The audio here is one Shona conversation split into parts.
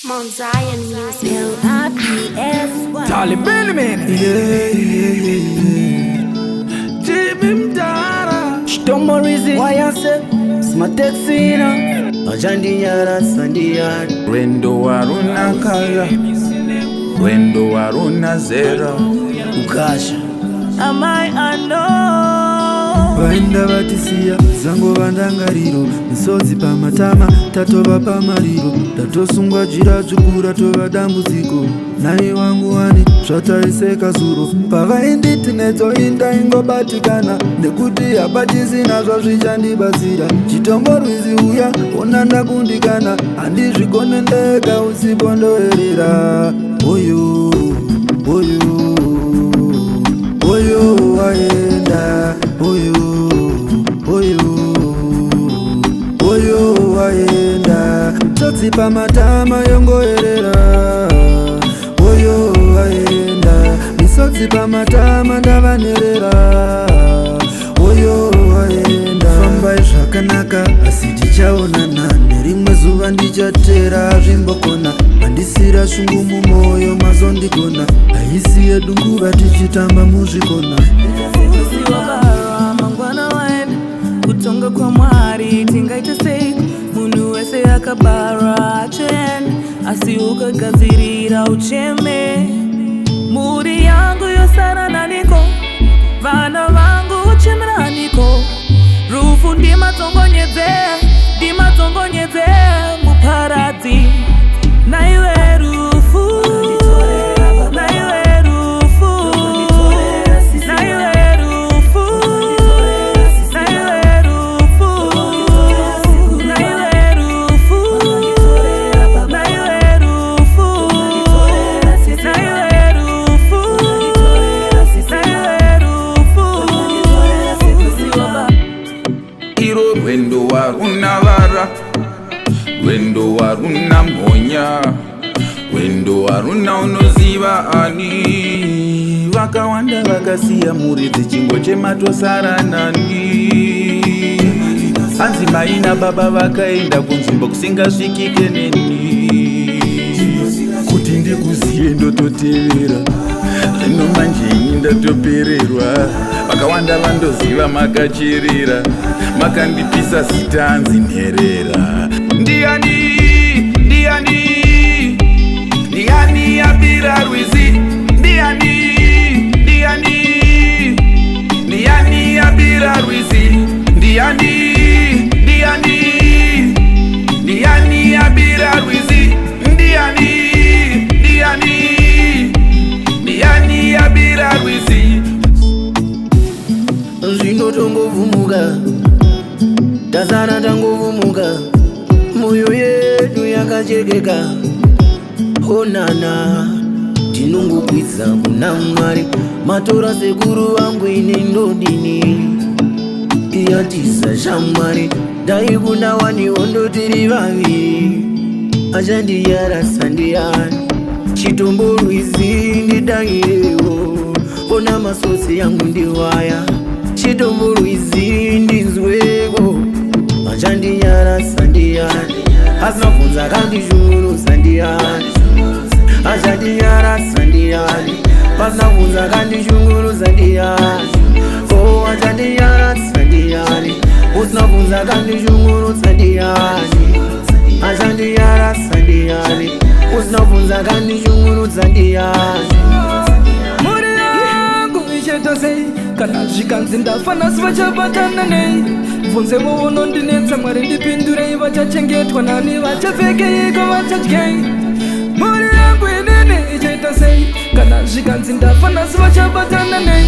Mount Zion Music. L-I-P-S-Y. Talib Benjamin. Jimmy Mtara. Shtomorizi wayase smatexina ajandiyara sandiyara Wendo waruna kala, wendo waruna zera. ukasha Amai ano vaenda vatisiya zango vandangariro misodzi pamatama tatova pamariro tatosungwa jira dzukura tova dambudziko nai wangu wani zvataiseka zuro pavainditi nedzo indaingobatikana nekuti hapatisina zvazvichandibatsira chitomborwizi uya ona ndakundikana handizvigone ndega usipondoerera oyo oyo oyo waenda oyo oyo oyo waenda totsipa matama yongoerera oyo waenda misodzi pamatama ndavanerera oyo waenda fambai zvakanaka asi tichaonana nerimwe zuva ndichatera zvimbokona handisira shungu mumwoyo mazondigona haisi yedu nguva tichitamba muzvikona Siwabara mangwana waenda kutonga kwa mwari tingaita sei munhu wese akabara achoenda asi ukagadzirira ucheme muri yangu yosara naniko vana vangu uchemera niko rufu ndimatongonyedze muparadzi naiwe rufu naiwe rufu naiwe rufu naiwe rufu naiwe rufu naiwe rufu naiwe rufu naiwe rufu Iro wendo waruna vara, wendo waruna monya, wendo waruna unoziva ani. Vakawanda vakasiya muri dzichingo chematosara nani. Hanzi mai nababa vakaenda kunzvimbo kusingasvikike neni. Kuti ndikuziye ndototevera, zvino manje ini ndatopererwa. Vakawanda vandoziva makacherera, makandipisa sitanzi nherera. Ndiani, ndiani, ndiani yabira rwizi. Ndiani, ndiani, ndiani yabira rwizi. Ndiani, ndiani, ndiani yabira rwizi. Ndiani, ndiani, ndiani yabira rwizi. zvino tongovhumuka tazara tangovhumuka moyo yedu yakachekeka onana tinongokwidza kuna mwari matora sekuru vangu ine ndodini iyatiza shamwari dai kuna waniwondo tiri vaviri achandiyarasa ndiyani chitomborwizi ndidangirewo ona masotsi yangu ndiwaya chitomborwizi ndinzweko achandiyarasa ndiyani asinabvunza kandishungurusa ndiyani achandiyarasa ndiyani pasinabvunza kandishungurusa ndiyani o achandiyarasa ndiyani usinabvunza kandishungurusa ndiyani achandiyarasa ndiyani usinabvunza kandishungurusa ndiyani muri yangu ichaita sei kana zvikanzi ndafanasi vachabatana nei bvunze vounondinetsa mwari ndipindurei vachachengetwa nani vachapfekeiko vachadyei muri yangu inini ichaita sei kana zvikanzi ndafanasi vachabatana nei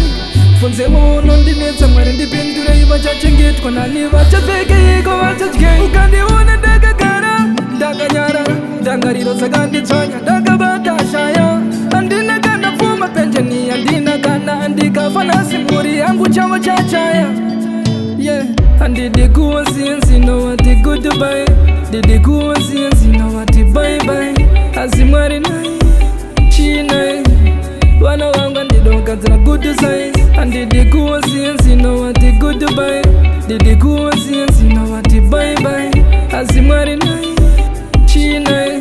bvunze vounondinetsa mwari ndipindurei vachachengetwa nani vachapfekeiko vachadyei ukandiona ndakagara ndakanyarara ndangariro dzakanditsvanya ndakabata shaya handina kana pfuma penjeni handina kana ndikafanasi mhuri yangu chavo chachaya yeah. handidi kuwasiensi nowati goodbye didi kuwasiensi nowati bye bye asi mwari nai chinai vana vangu handidogadzira good size handidi kuwasiensi nowati goodbye didi kuwasiensi nowati bye bye asi mwari nai chinai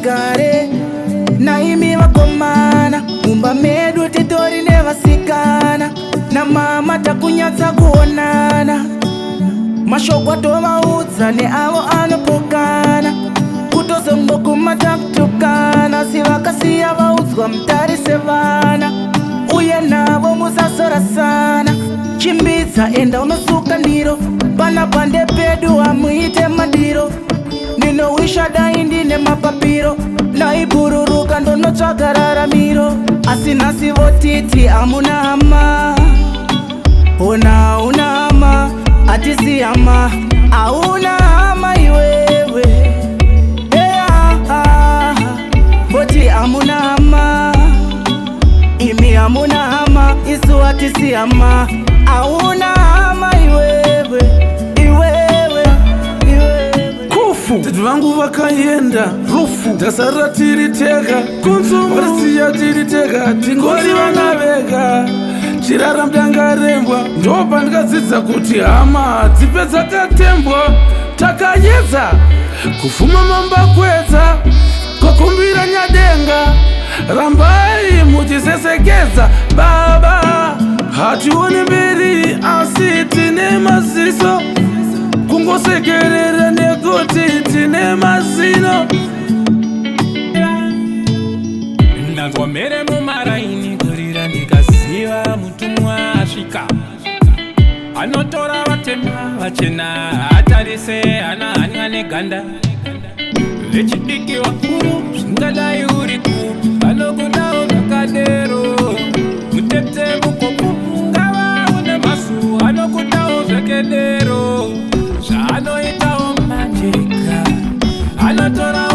chikare. Naimi vakomana mumba medu titori nevasikana. Na mama takunyatsa kuonana. Mashoko tovaudza neavo anopokana. Kutozongokuma kutukana. Sivakasiya vaudzwa mutarise vana. Uye navo musasorasana. Chimbidza enda unosuka ndiro. Pana pande pedu amuite mandiro. Ninowisha dai ndine mapapiro. Naibururuka ndonotsvaga raramiro. Asi nhasi votiti amuna hama. Ona una hama. Atisi hama. Auna hama iwewe. Voti amuna hama. Imi amuna hama. Isu atisi hama. Auna hama iwewe. Tatu vangu vakaenda rufu tasara tiri tega kunzumu varisiya tiri tega tingori vana vega chirara mdangarembwa ndopa ndikadzidza kuti hama dzipe dzakatembwa takayedza kufuma mambakwedza kwakumbira nyadenga rambai muchisesekedza baba hationi mberi asi tine maziso kungosekerera nekuti tine mazino. Ndangomere mumaraini kurira ndikaziva mutumwa asvika. Anotora vatema vachena atarise ana hanya neganda. Vechidiki vakuru zvingadai uri kupi vanokudawo zvakadero. Mutete mukopu ngava une masu anokudawo zvekedero. Anoitawo majeka anotora